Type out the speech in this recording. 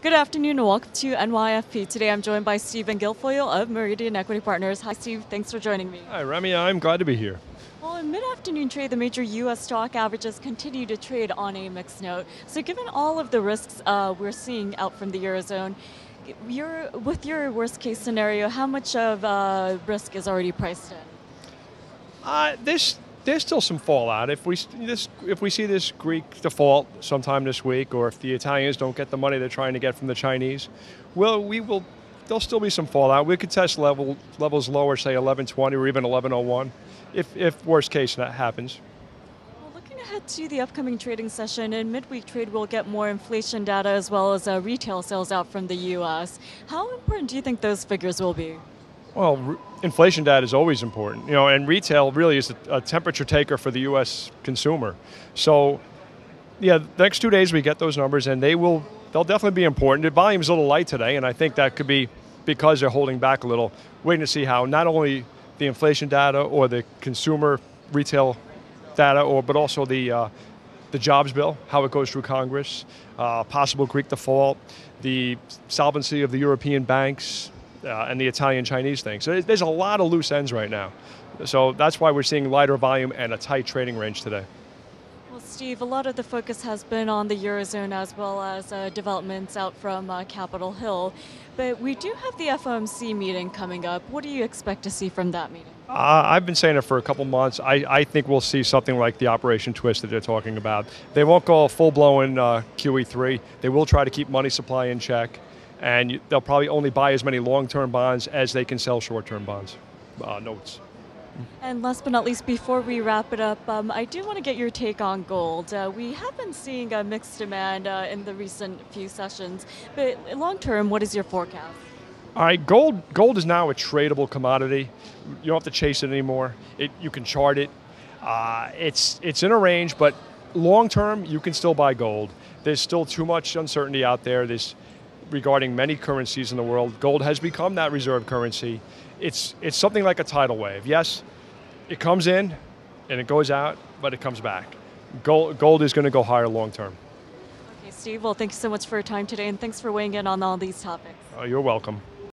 Good afternoon and welcome to NYFP. Today I'm joined by Stephen Guilfoyle of Meridian Equity Partners. Hi Steve, thanks for joining me. Hi Remy, I'm glad to be here. Well, in mid-afternoon trade, the major U.S. stock averages continue to trade on a mixed note. So given all of the risks we're seeing out from the Eurozone, with your worst case scenario, how much of risk is already priced in? There's still some fallout. If we see this Greek default sometime this week, or if the Italians don't get the money they're trying to get from the Chinese, there'll still be some fallout. We could test levels lower, say 1120 or even 1101, if worst case that happens. Well, looking ahead to the upcoming trading session, in midweek trade we'll get more inflation data as well as retail sales out from the U.S. How important do you think those figures will be? Well, inflation data is always important, and retail really is a temperature taker for the U.S. consumer. So, yeah, the next 2 days we get those numbers, and they'll definitely be important. The volume's a little light today, and I think that could be because they're holding back a little, waiting to see how not only the inflation data or the consumer retail data, but also the jobs bill, how it goes through Congress, possible Greek default, the solvency of the European banks, and the Italian-Chinese thing. So there's a lot of loose ends right now. So that's why we're seeing lighter volume and a tight trading range today. Well, Steve, a lot of the focus has been on the Eurozone as well as developments out from Capitol Hill. But we do have the FOMC meeting coming up. What do you expect to see from that meeting? I've been saying it for a couple months. I think we'll see something like the Operation Twist that they're talking about. They won't go full-blown QE3. They will try to keep money supply in check. And they'll probably only buy as many long-term bonds as they can sell short-term bonds, notes. And last but not least, before we wrap it up, I do want to get your take on gold. We have been seeing a mixed demand in the recent few sessions, but long-term, what is your forecast? All right, gold is now a tradable commodity. You don't have to chase it anymore. You can chart it. It's in a range, but long-term, you can still buy gold. There's still too much uncertainty out there. Regarding many currencies in the world, gold has become that reserve currency. It's something like a tidal wave. Yes, it comes in and it goes out, but it comes back. Gold is going to go higher long term. Okay, Steve, well, thank you so much for your time today, and thanks for weighing in on all these topics. You're welcome.